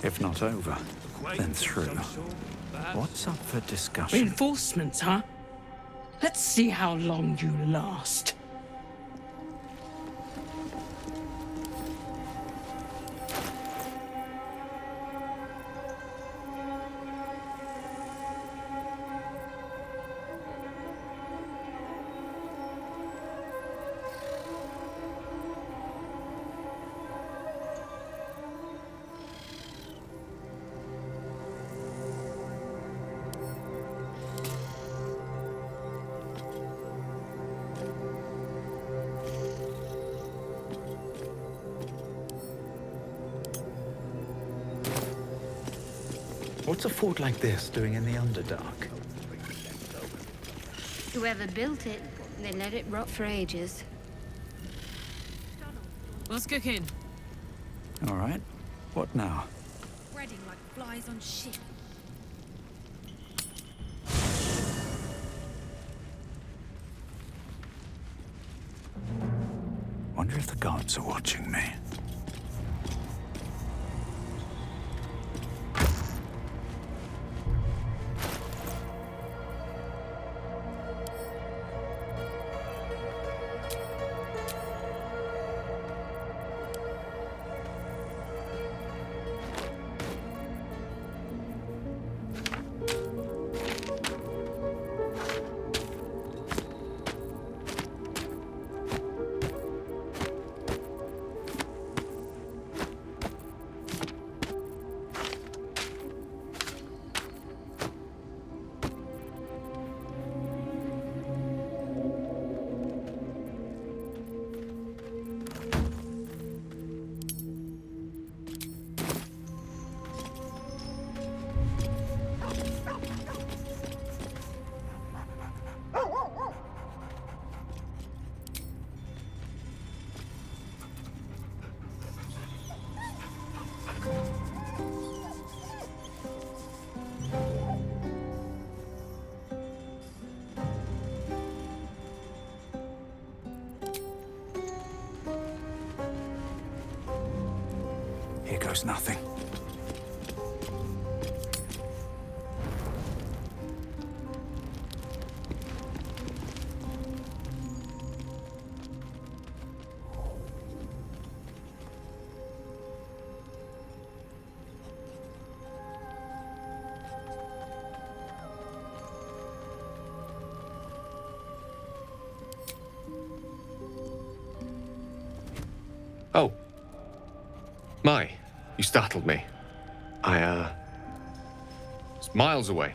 If not over, then through. What's up for discussion? Reinforcements, huh? Let's see how long you last. What's a fort like this doing in the Underdark? Whoever built it, they let it rot for ages. What's cooking? All right. What now? Spreading like flies on shit. Wonder if the gods are watching me. Here goes nothing. Oh. My, you startled me. Was miles away.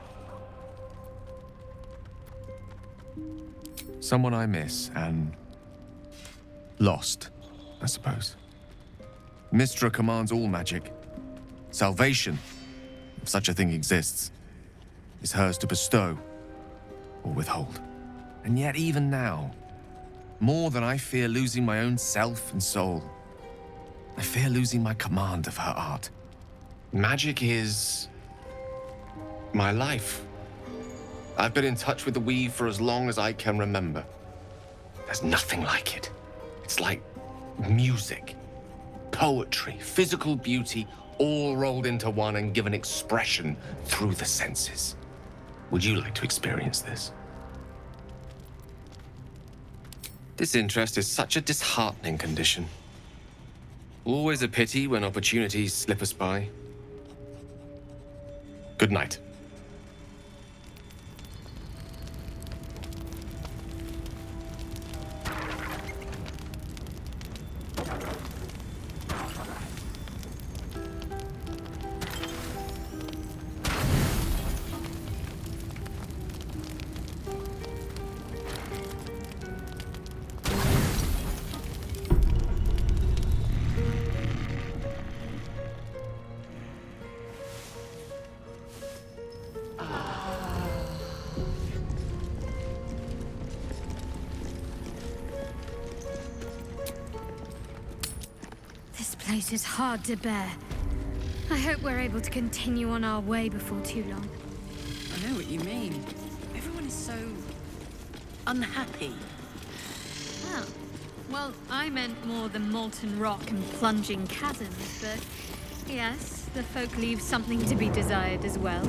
Someone I miss and lost, I suppose. Mystra commands all magic. Salvation, if such a thing exists, is hers to bestow or withhold. And yet even now, more than I fear losing my own self and soul, I fear losing my command of her art. Magic is my life. I've been in touch with the weave for as long as I can remember. There's nothing like it. It's like music, poetry, physical beauty, all rolled into one and given expression through the senses. Would you like to experience this? This interest is such a disheartening condition. Always a pity when opportunities slip us by. Good night. This place is hard to bear. I hope we're able to continue on our way before too long. I know what you mean. Everyone is so unhappy. Oh. Well, I meant more the molten rock and plunging chasms, but yes, the folk leave something to be desired as well.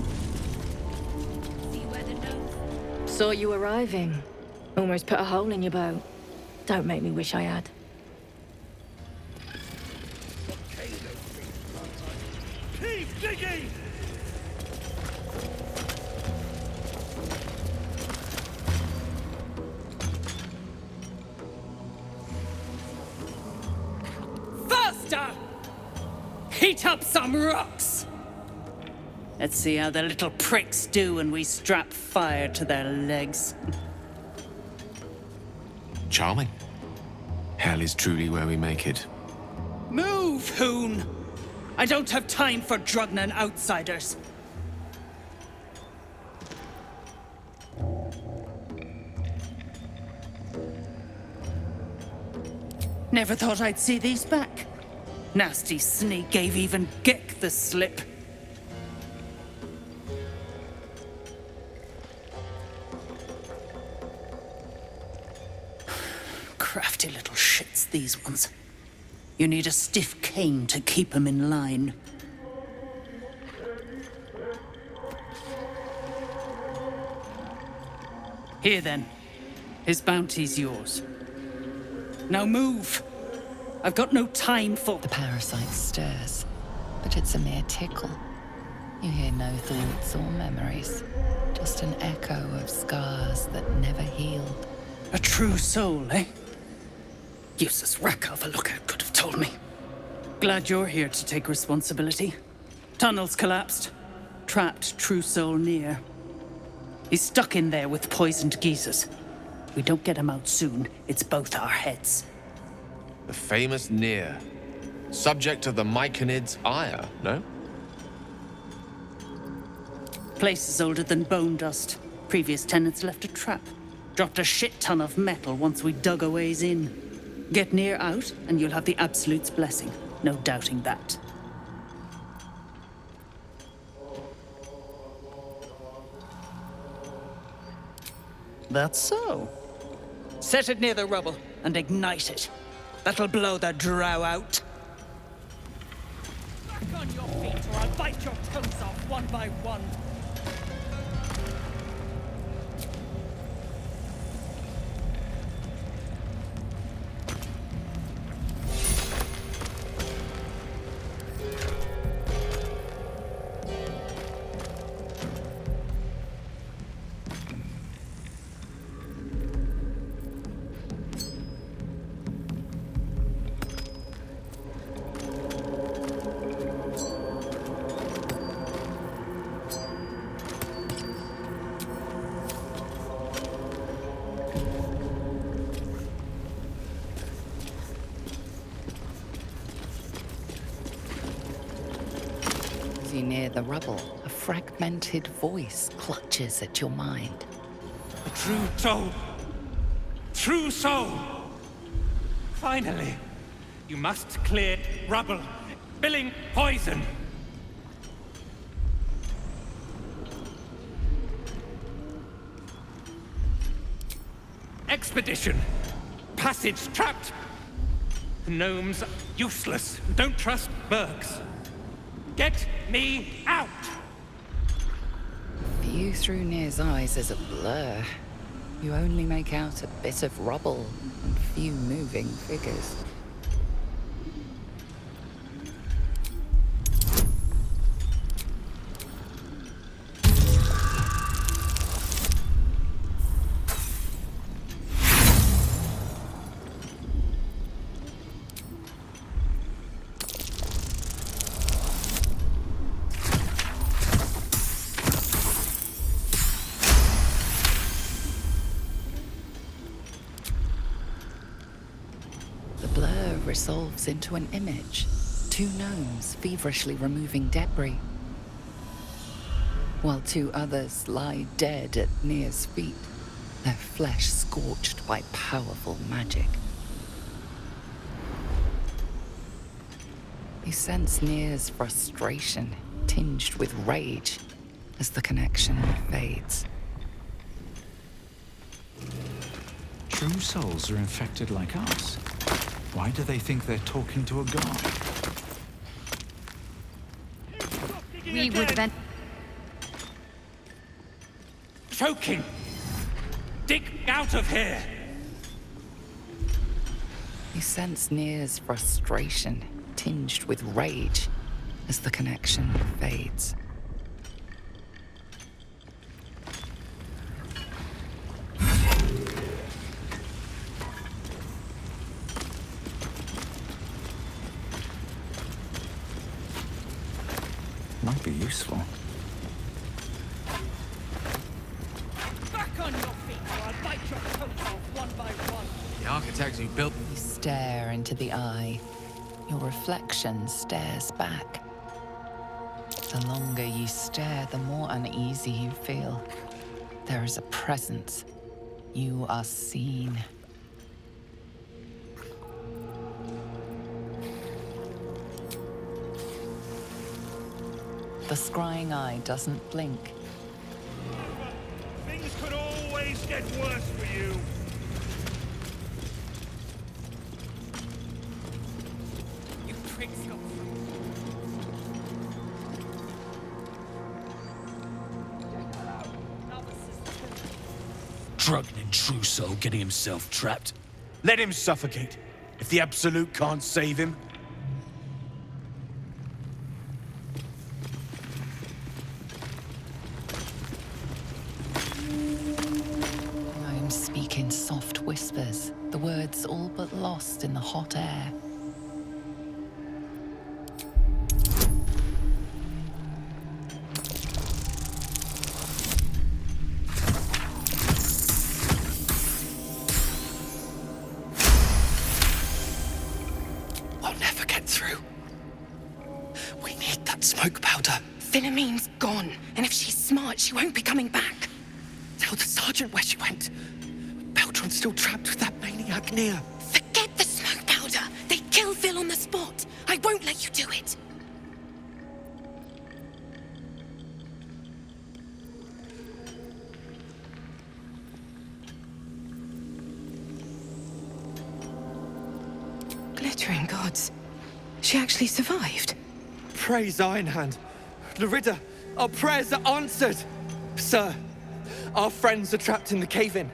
See where the notes. Saw you arriving. Almost put a hole in your boat. Don't make me wish I had. Keep digging! Faster! Heat up some rocks! Let's see how the little pricks do when we strap fire to their legs. Charming. Hell is truly where we make it. Move, Hoon! I don't have time for Drugnan outsiders. Never thought I'd see these back. Nasty sneak gave even Gek the slip. Crafty little shits, these ones. You need a stiff cane to keep them in line. Here then. His bounty's yours. Now move! I've got no time for... The parasite stirs, but it's a mere tickle. You hear no thoughts or memories, just an echo of scars that never healed. A true soul, eh? Useless rack of a lookout could have told me. Glad you're here to take responsibility. Tunnels collapsed. Trapped true soul near. He's stuck in there with poisoned geezers. We don't get him out soon, it's both our heads. The famous Nier. Subject of the Myconids' ire, no? Place is older than bone dust. Previous tenants left a trap. Dropped a shit ton of metal once we dug a ways in. Get Nier out, and you'll have the Absolute's blessing. No doubting that. That's so. Set it near the rubble and ignite it. That'll blow the drow out. Back on your feet or I'll bite your toes off one by one. As you near the rubble, a fragmented voice clutches at your mind. A true soul. True soul. Finally, you must clear rubble. Spilling poison. Expedition. Passage trapped. The gnomes useless. Don't trust Bergs. Get me out! View through Nir's eyes is a blur. You only make out a bit of rubble and few moving figures. Resolves into an image. Two gnomes feverishly removing debris, while two others lie dead at Nir's feet, their flesh scorched by powerful magic. You sense Nir's frustration, tinged with rage, as the connection fades. True souls are infected like us. Why do they think they're talking to a god? We would have Choking! Dig out of here! You sense Nir's frustration, tinged with rage, as the connection fades. Might be useful. Back on your feet or I'll bite your coats off one by one. The architects who built... You stare into the eye. Your reflection stares back. The longer you stare, the more uneasy you feel. There is a presence. You are seen. The scrying eye doesn't blink. Things could always get worse for you. You pricks got Drunken and true soul getting himself trapped. Let him suffocate. If the Absolute can't save him. I am speaking soft whispers, the words all but lost in the hot air. We'll never get through. We need that smoke powder. Philommene's gone, and if she's smart, she won't be coming back. Tell the sergeant where she went. Beltron's still trapped with that maniac Nier. Forget the smoke powder. They'd kill Phil on the spot. I won't let you do it. Glittering gods. She actually survived. Praise Ironhand. Larida, our prayers are answered. Sir, our friends are trapped in the cave-in.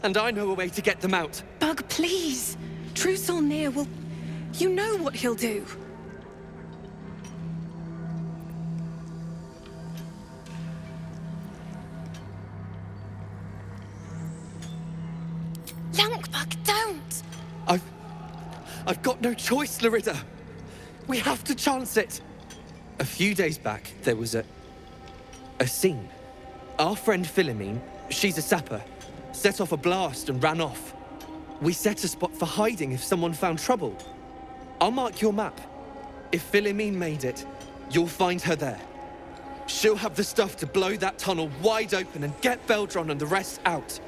And I know a way to get them out. Bug, please. True Soul Nier will... You know what he'll do. Lankbug, don't! I've got no choice, Larida. We have to chance it. A few days back, there was a scene. Our friend Philomene, she's a sapper, set off a blast and ran off. We set a spot for hiding if someone found trouble. I'll mark your map. If Philomene made it, you'll find her there. She'll have the stuff to blow that tunnel wide open and get Beldron and the rest out.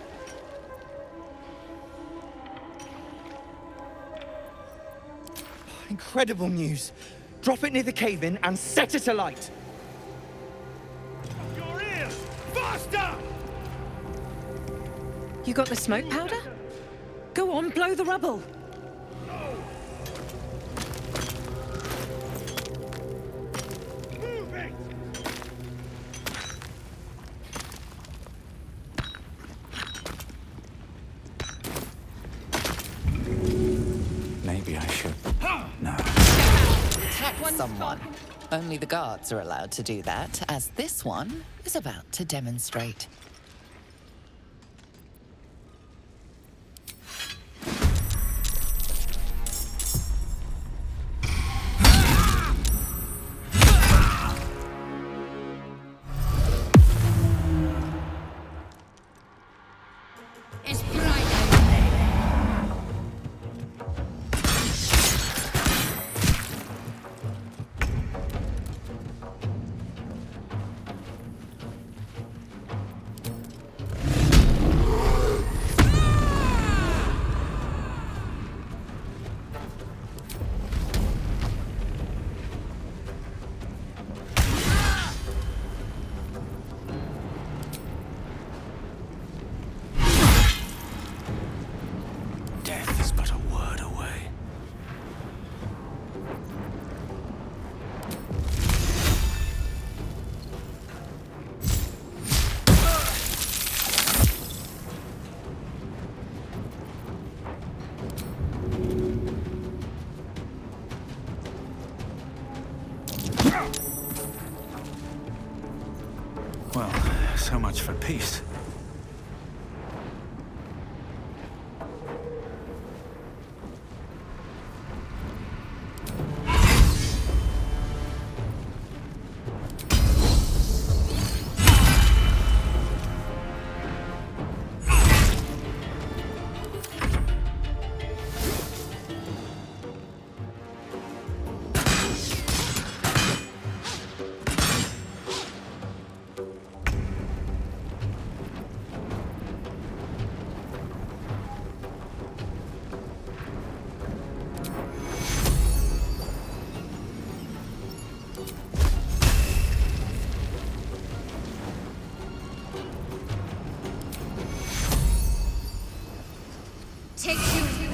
Incredible news. Drop it near the cave-in and set it alight. Your ears! Faster! You got the smoke powder? Go on, blow the rubble. Move it! Maybe I should. No. Attack someone. Only the guards are allowed to do that, as this one is about to demonstrate. It's bright. Death is but a word away. for peace. Take you.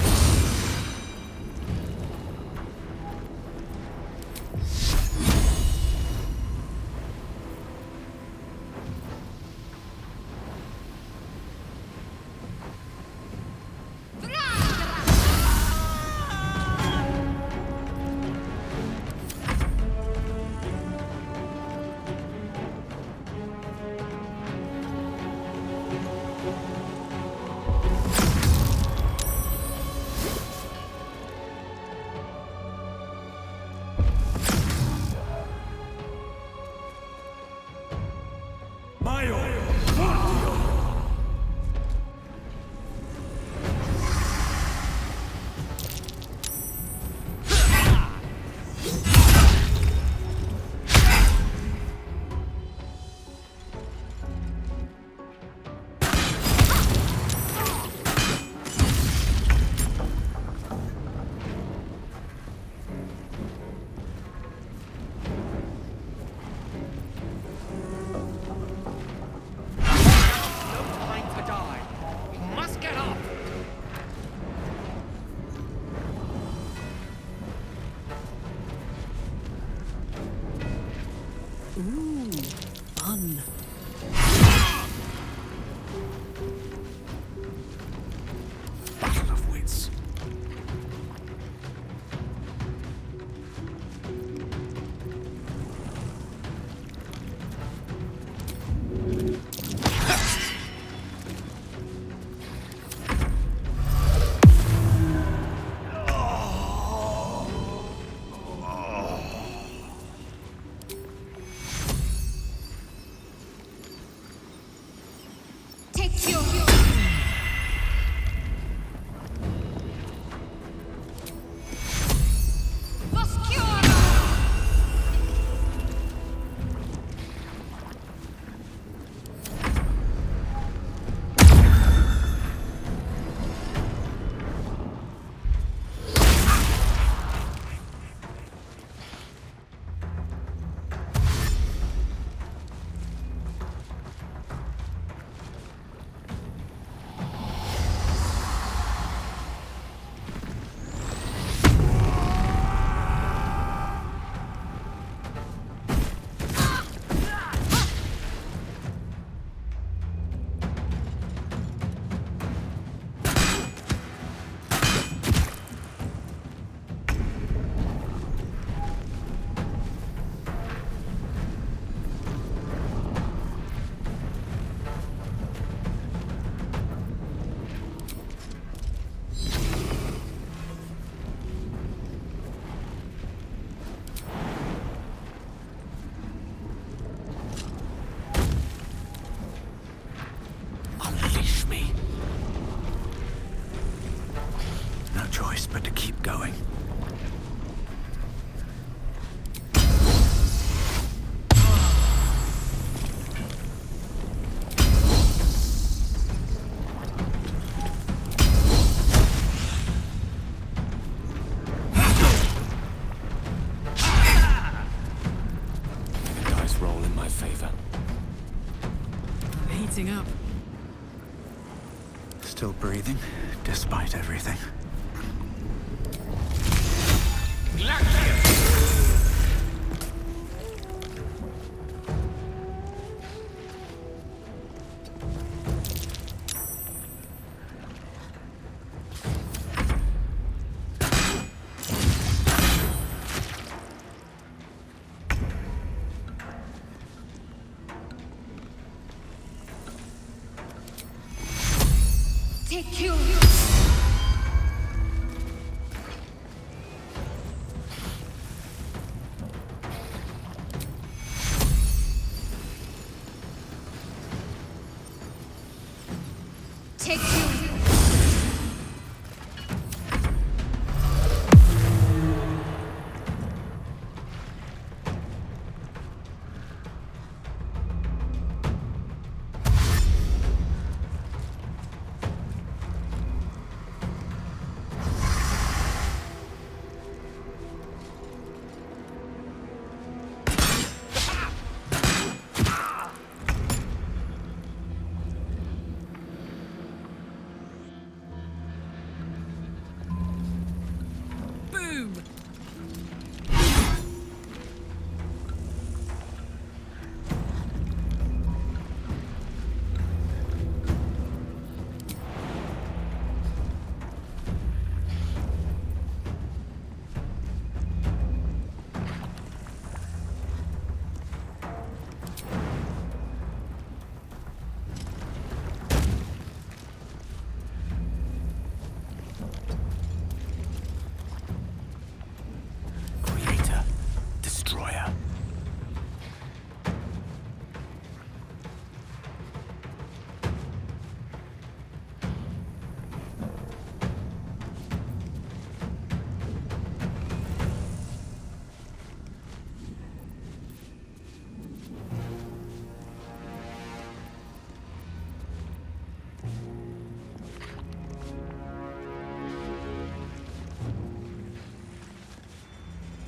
Ooh, fun. Battle of wits. Take you. Unleash me. No choice but to keep going. The dice roll in my favor. I'm heating up. Still breathing, despite everything. Secure.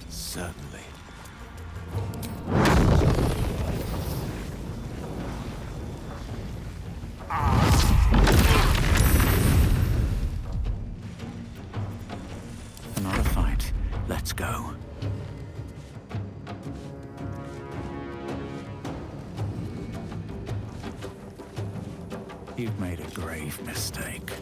Certainly. Another fight. Let's go. You've made a grave mistake.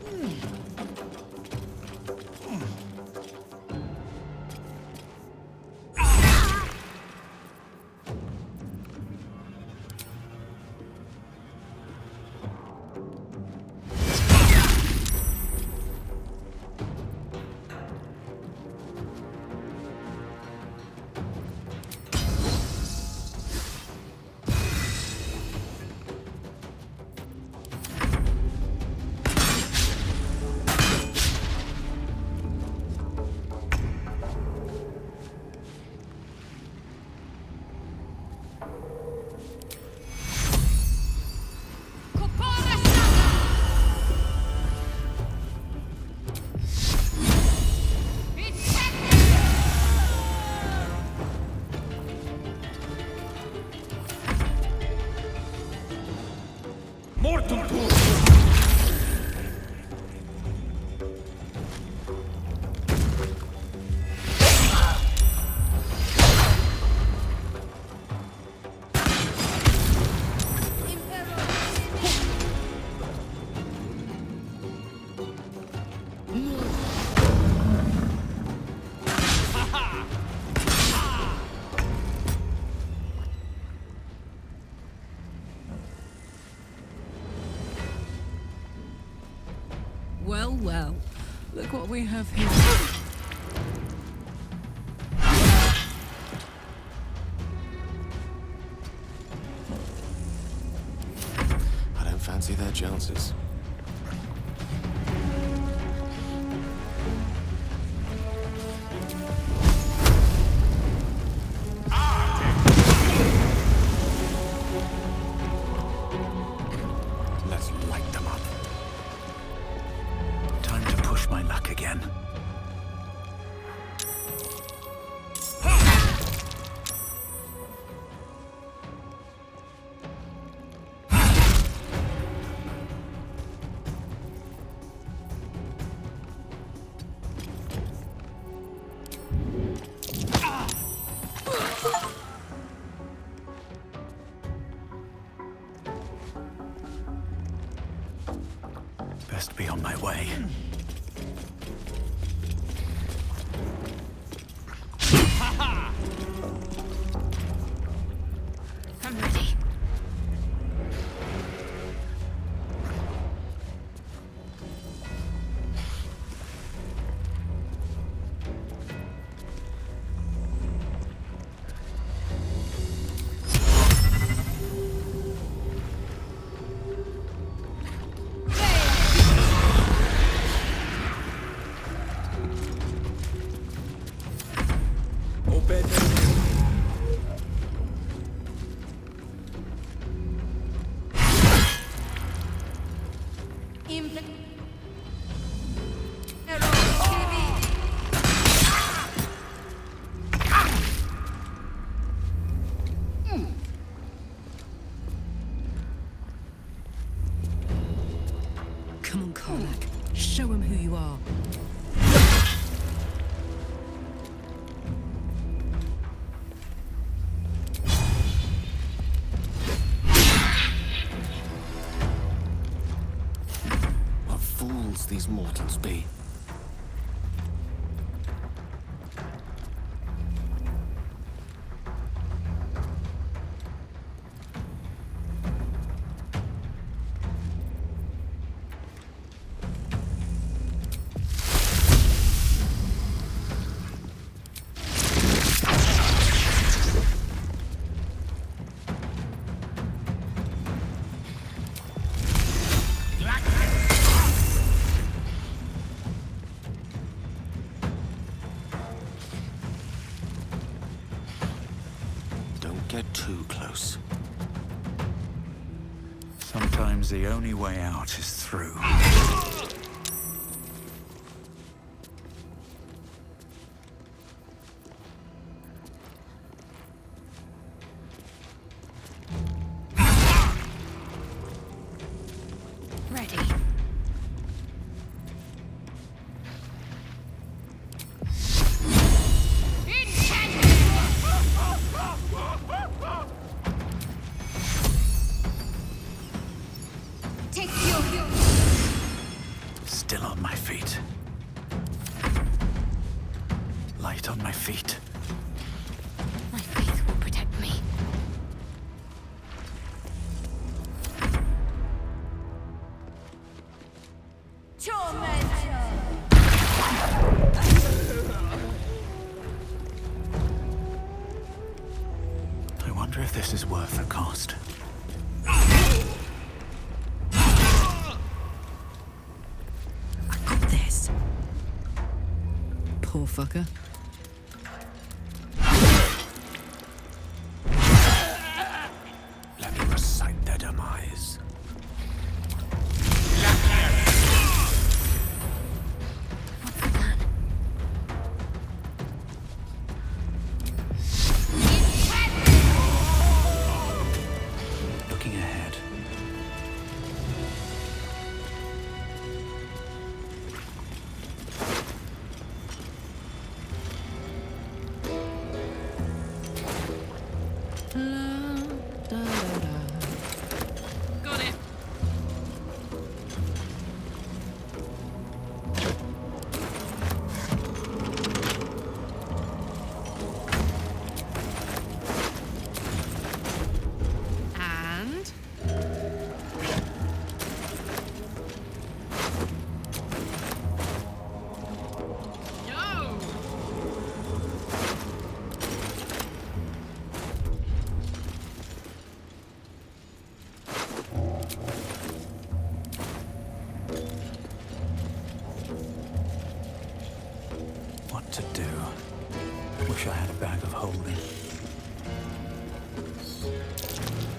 Well, well. Look what we have here. I don't fancy their chances. Let's light them up. Time to push my luck again. Best be on my way. I'm ready. bed. Come on, Karlak. Show him who you are. What fools these mortals be. Don't get too close. Sometimes the only way out is through. Ready. Take your Still on my feet. Light on my feet. My faith will protect me. I wonder if this is worth the cost. I got this. Poor fucker. Let me recite their demise. Looking ahead. Got it. And no. What to do? Wish I had a bag of holding.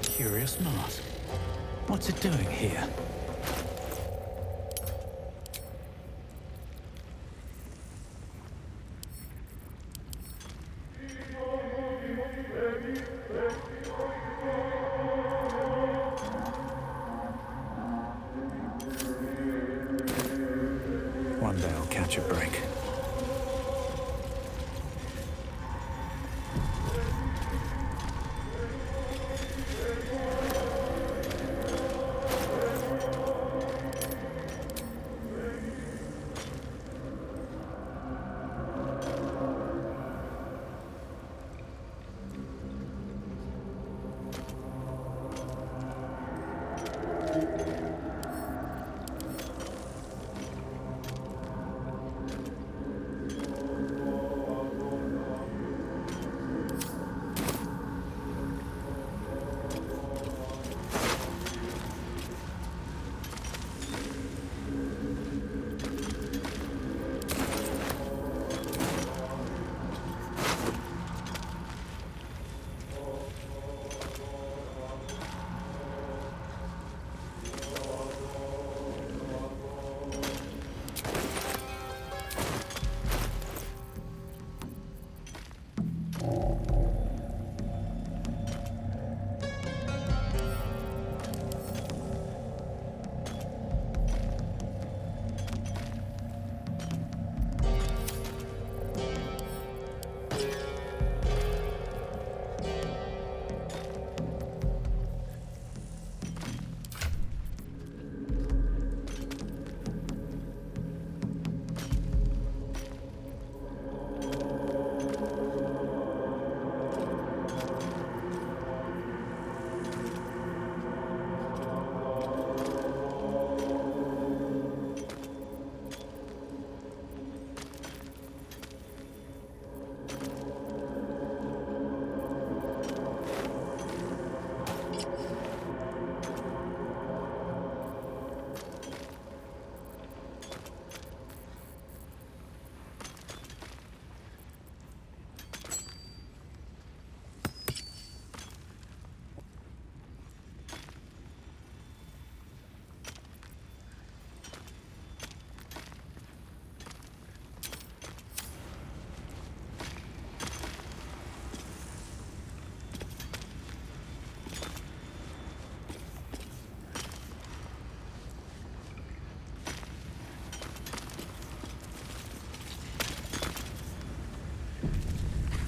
Curious mask. What's it doing here? One day I'll catch a break.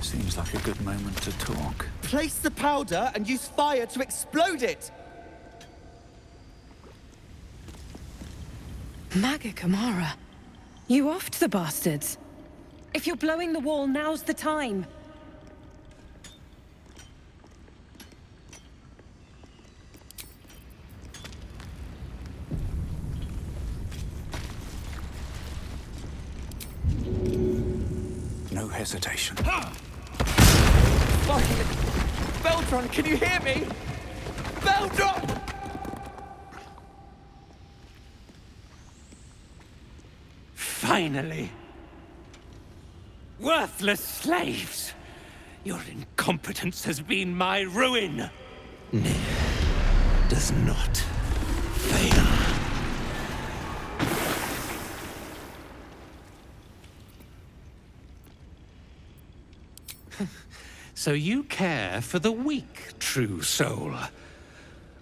Seems like a good moment to talk. Place the powder and use fire to explode it! Maga Kamara, you offed the bastards. If you're blowing the wall, now's the time. No hesitation. Fucking... Baldur, can you hear me? Baldur! Finally! Worthless slaves! Your incompetence has been my ruin! Nier does not fail. So you care for the weak, true soul?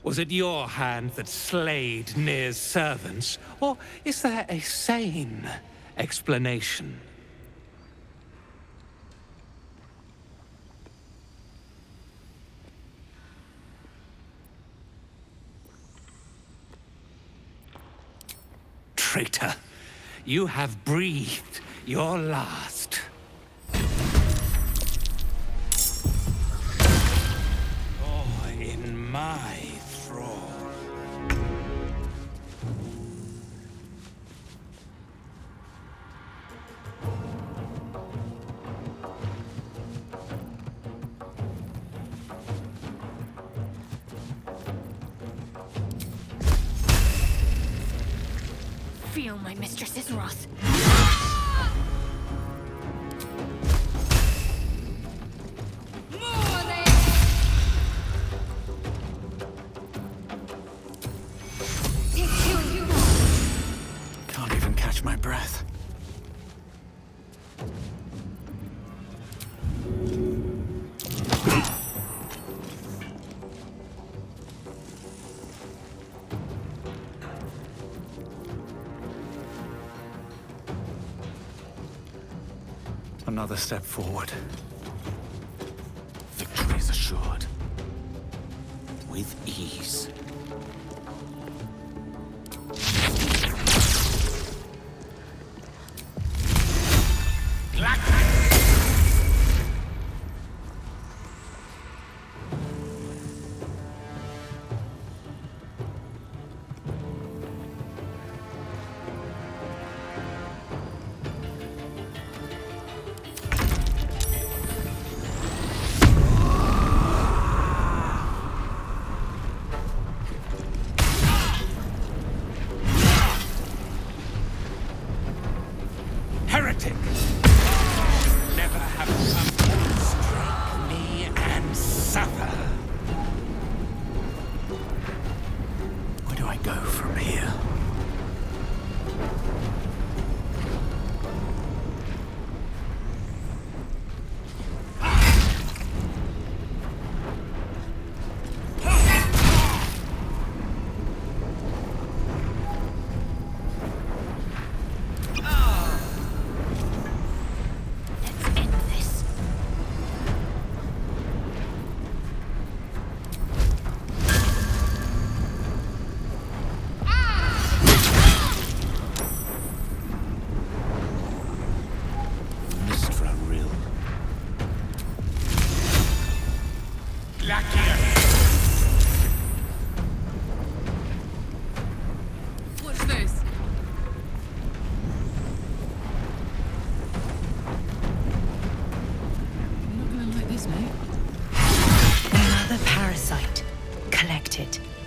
Was it your hand that slayed Nir's servants? Or is there a sane explanation? Traitor, you have breathed your last. My thrall. Feel my mistress's wrath. My breath. Another step forward. Victory is assured. With ease. Heretic! Never have come. Strike me and suffer. Where do I go from here?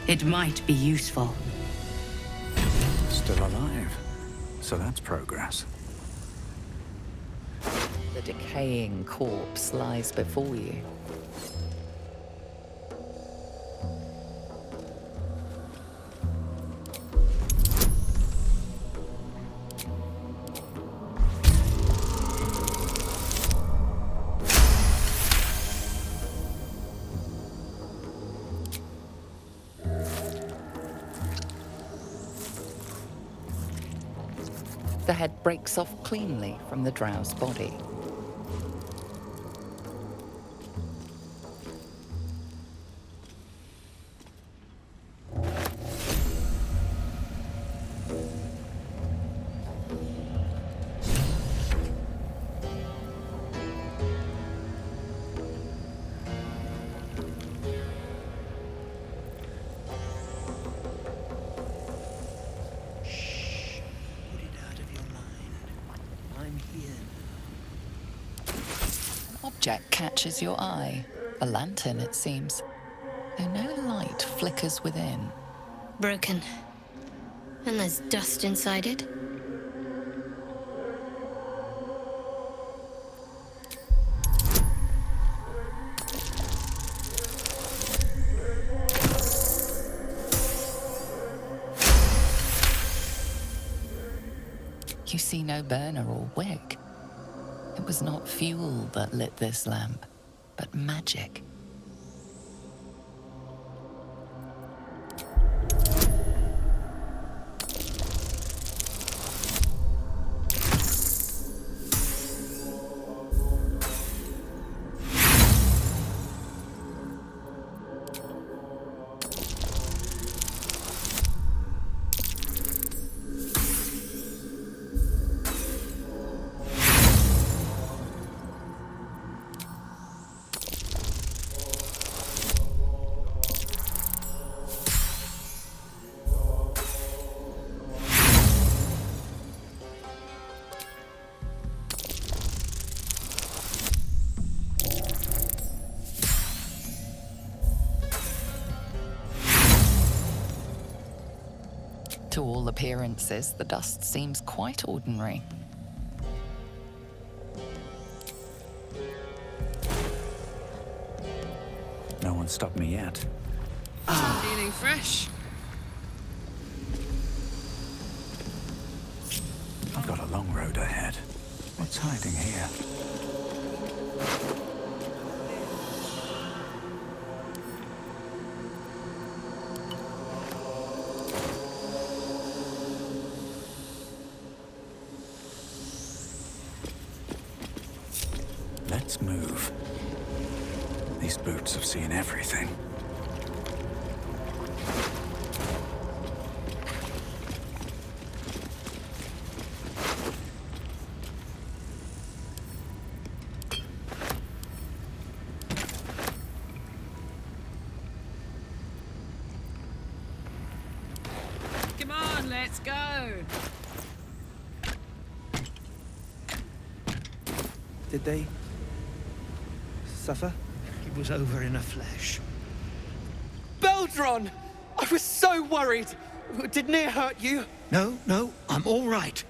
It might be useful. Still alive. So that's progress. The decaying corpse lies before you. The head breaks off cleanly from the drow's body. Object catches your eye. A lantern, it seems, though no light flickers within. Broken. And there's dust inside it. You see no burner or wick. It was not fuel that lit this lamp, but magic. To all appearances, the dust seems quite ordinary. No one stopped me yet. Feeling fresh? I've got a long road ahead. What's hiding here? Let's move. These boots have seen everything. Come on, let's go. Did they suffer? It was over in a flash. Baldur! I was so worried! Did Near hurt you? No, I'm all right.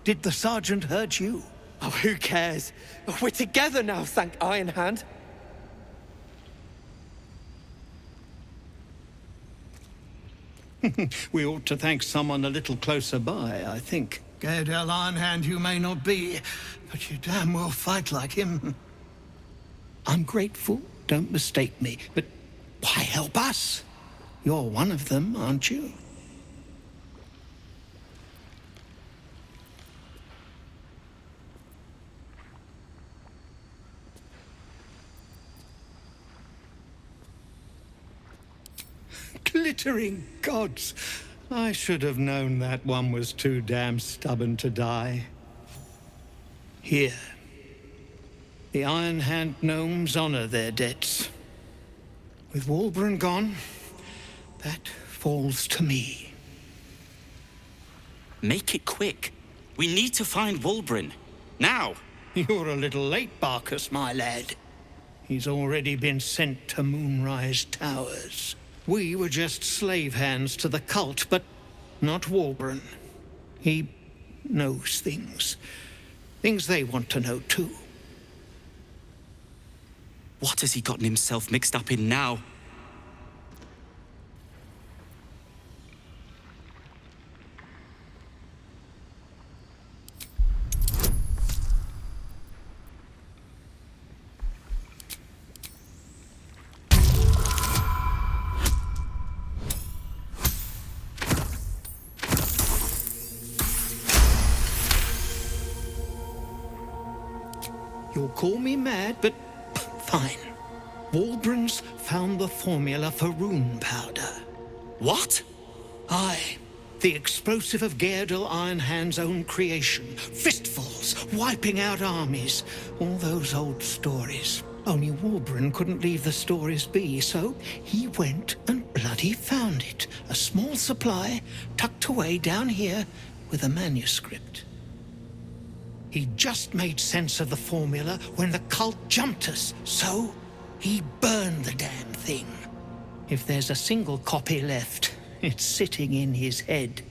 Did the sergeant hurt you? Oh, who cares? We're together now, thank Iron Hand. We ought to thank someone a little closer by, I think. Gaedel Ironhand you may not be, but you damn well fight like him. I'm grateful, don't mistake me, but why help us? You're one of them, aren't you? Glittering gods! I should have known that one was too damn stubborn to die. Here. The Iron Hand gnomes honor their debts. With Wulbren gone, that falls to me. Make it quick. We need to find Wulbren. Now! You're a little late, Barkus, my lad. He's already been sent to Moonrise Towers. We were just slave hands to the cult, but not Wulbren. He knows things. Things they want to know too. What has he gotten himself mixed up in now? You'll call me mad, but fine. Wulbren's found the formula for rune powder. What? Aye. The explosive of Gaerdal Ironhand's own creation. Fistfuls, wiping out armies. All those old stories. Only Wulbren couldn't leave the stories be, so he went and bloody found it. A small supply, tucked away down here with a manuscript. He just made sense of the formula when the cult jumped us, so he burned the damn thing. If there's a single copy left, it's sitting in his head.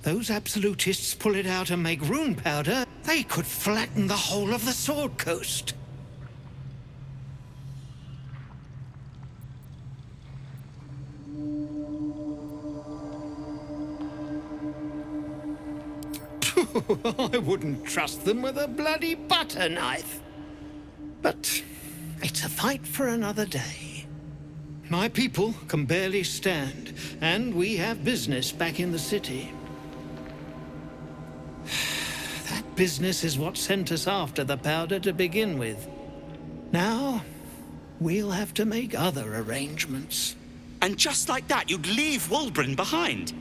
Those absolutists pull it out and make rune powder, they could flatten the whole of the Sword Coast. I wouldn't trust them with a bloody butter knife. But it's a fight for another day. My people can barely stand, and we have business back in the city. That business is what sent us after the powder to begin with. Now, we'll have to make other arrangements. And just like that, you'd leave Wulbren behind?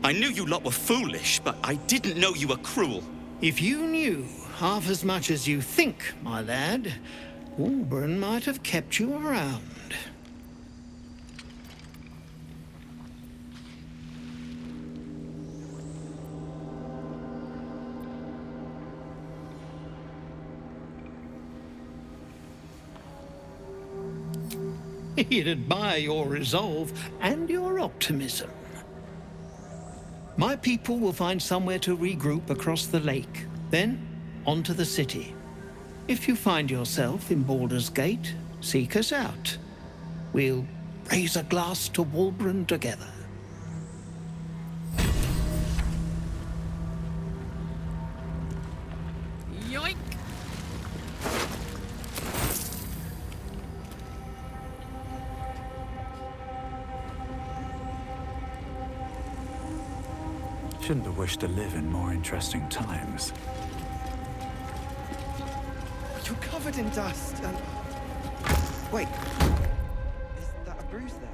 I knew you lot were foolish, but I didn't know you were cruel. If you knew half as much as you think, my lad, Wulbren might have kept you around. He'd admire your resolve and your optimism. My people will find somewhere to regroup across the lake, then on to the city. If you find yourself in Baldur's Gate, seek us out. We'll raise a glass to Wulbren together. Yoink! Shouldn't have wished to live in more interesting times. You're covered in dust. Wait, is that a bruise there?